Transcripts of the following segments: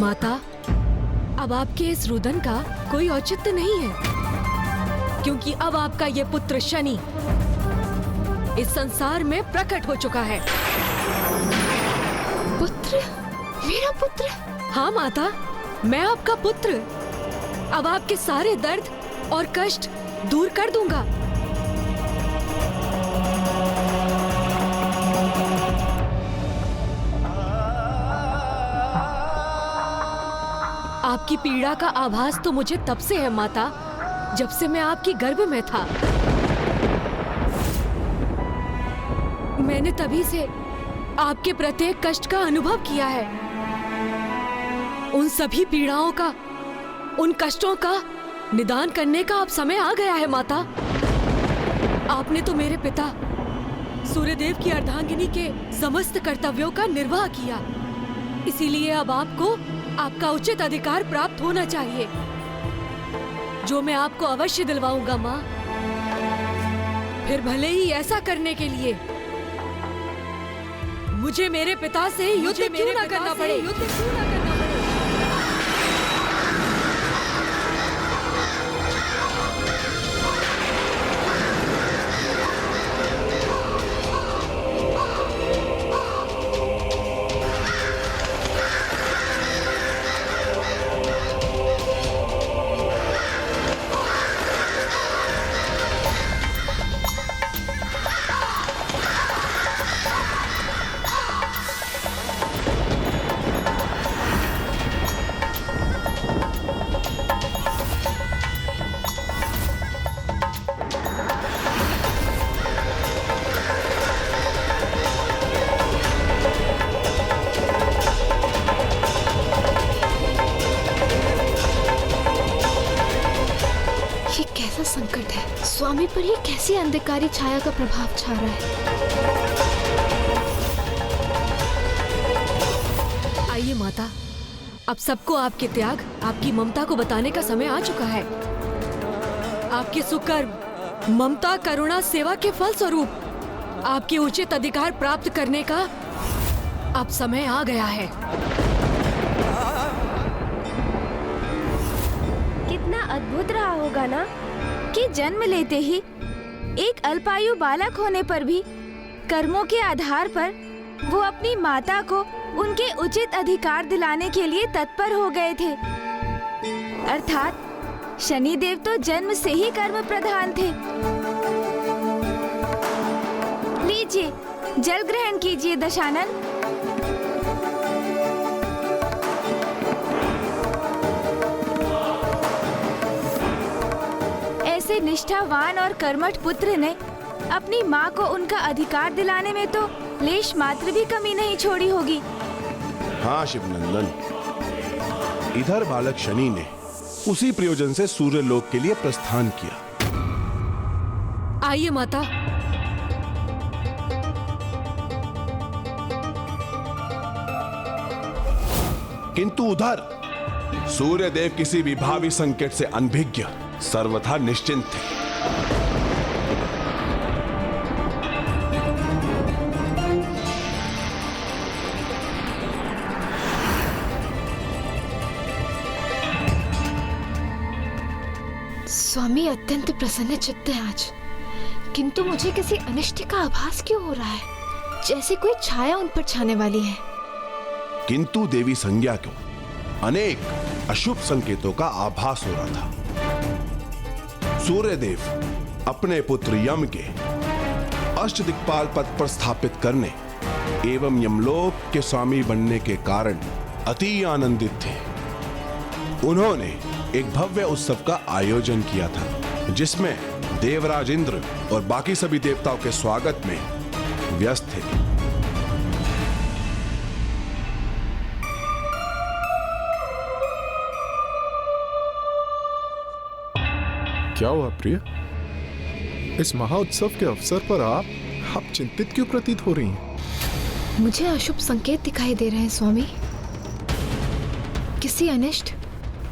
माता, अब आपके इस रुदन का कोई औचित्य नहीं है, क्योंकि अब आपका ये पुत्र शनि इस संसार में प्रकट हो चुका है। पुत्र? मेरा पुत्र? हाँ माता, मैं आपका पुत्र अब आपके सारे दर्द और कष्ट दूर कर दूंगा। आपकी पीड़ा का आभास तो मुझे तब से है माता, जब से मैं आपकी गर्भ में था। मैंने तभी से आपके प्रत्येक कष्ट का अनुभव किया है। उन सभी पीड़ाओं का, उन कष्टों का निदान करने का अब समय आ गया है माता। आपने तो मेरे पिता सूर्यदेव की अर्धांगिनी के समस्त कर्तव्यों का निर्वाह किया, इसीलिए अब आपको आपका उचित अधिकार प्राप्त होना चाहिए, जो मैं आपको अवश्य दिलवाऊंगा माँ। फिर भले ही ऐसा करने के लिए मुझे मेरे पिता से युद्ध क्यों ना करना पड़े। संकट है, स्वामी पर ये कैसी अंधकारी छाया का प्रभाव छा रहा है। आइए माता, अब सबको आपके त्याग, आपकी ममता को बताने का समय आ चुका है। आपके सुकर्म, ममता, करुणा, सेवा के फल स्वरूप आपके उचित अधिकार प्राप्त करने का अब समय आ गया है। कितना अद्भुत रहा होगा ना कि जन्म लेते ही एक अल्पायु बालक होने पर भी कर्मों के आधार पर वो अपनी माता को उनके उचित अधिकार दिलाने के लिए तत्पर हो गए थे। अर्थात शनिदेव तो जन्म से ही कर्म प्रधान थे। लीजिए, जल ग्रहण कीजिए दशानन। ऐसे निष्ठावान और कर्मठ पुत्र ने अपनी माँ को उनका अधिकार दिलाने में तो लेश मात्र भी कमी नहीं छोड़ी होगी। हाँ शिवनंदन, इधर बालक शनि ने उसी प्रयोजन से सूर्य लोक के लिए प्रस्थान किया। आइए माता, किंतु उधर सूर्यदेव किसी भी भावी संकट से अनभिज्ञ, सर्वथा निश्चिंत थे। स्वामी अत्यंत प्रसन्न चित्त हैं आज, किंतु मुझे किसी अनिष्ट का आभास क्यों हो रहा है, जैसे कोई छाया उन पर छाने वाली है। किंतु देवी संज्ञा को अनेक अशुभ संकेतों का आभास हो रहा था। सूर्यदेव अपने पुत्र यम के अष्टदिक्पाल पद पर स्थापित करने एवं यमलोक के स्वामी बनने के कारण अति आनंदित थे। उन्होंने एक भव्य उत्सव का आयोजन किया था, जिसमें देवराज इंद्र और बाकी सभी देवताओं के स्वागत में व्यस्त थे। क्या हुआ प्रिय? इस महाउत्सव के अवसर पर आप चिंतित क्यों प्रतीत हो रही हैं? मुझे अशुभ संकेत दिखाई दे रहे हैं स्वामी। किसी अनिष्ट,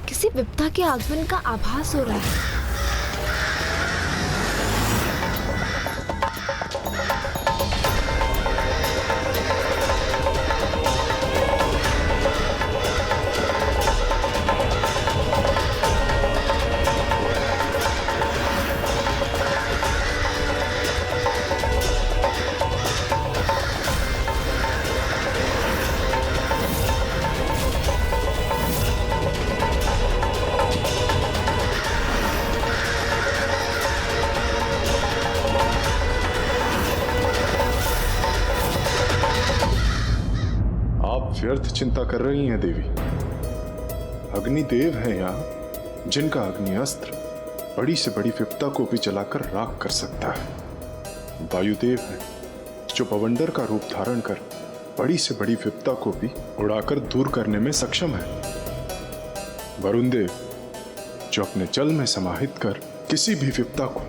किसी विपदा के आगमन का आभास हो रहा है। व्यर्थ चिंता कर रही हैं देवी। अग्निदेव हैं यहाँ, जिनका अग्नि अस्त्र बड़ी से बड़ी विपदा को भी जलाकर राख कर सकता है। वायुदेव हैं, जो बवंडर का रूप धारण कर बड़ी से बड़ी विपदा को भी उड़ाकर दूर करने में सक्षम है। वरुण देव, जो अपने जल में समाहित कर किसी भी विपदा को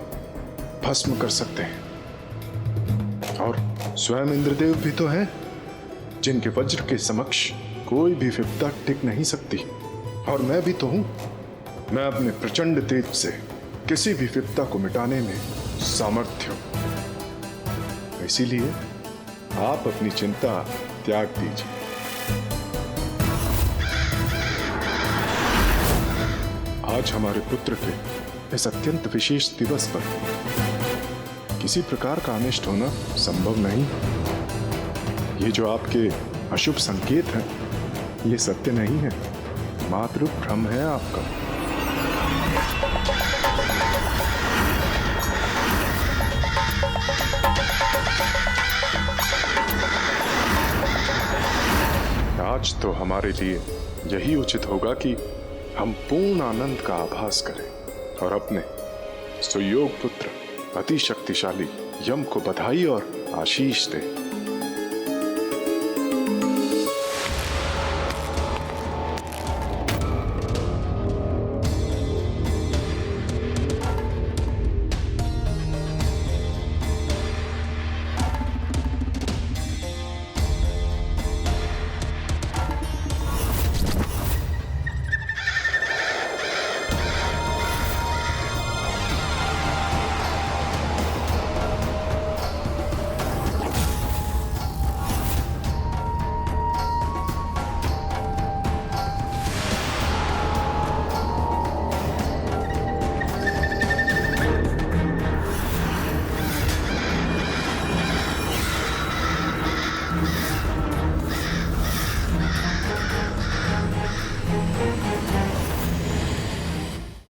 भस्म कर सकते हैं। और स्वयं इंद्रदेव भी तो हैं, जिनके वज्र के समक्ष कोई भी विपदा टिक नहीं सकती। और मैं भी तो हूं, मैं अपने प्रचंड तेज से किसी भी विपदा को मिटाने में सामर्थ्य हूं। इसीलिए आप अपनी चिंता त्याग दीजिए। आज हमारे पुत्र के इस अत्यंत विशेष दिवस पर किसी प्रकार का अनिष्ट होना संभव नहीं। ये जो आपके अशुभ संकेत हैं, ये सत्य नहीं है, मात्र भ्रम है आपका। आज तो हमारे लिए यही उचित होगा कि हम पूर्ण आनंद का आभास करें और अपने सुयोग पुत्र अति शक्तिशाली यम को बधाई और आशीष दें।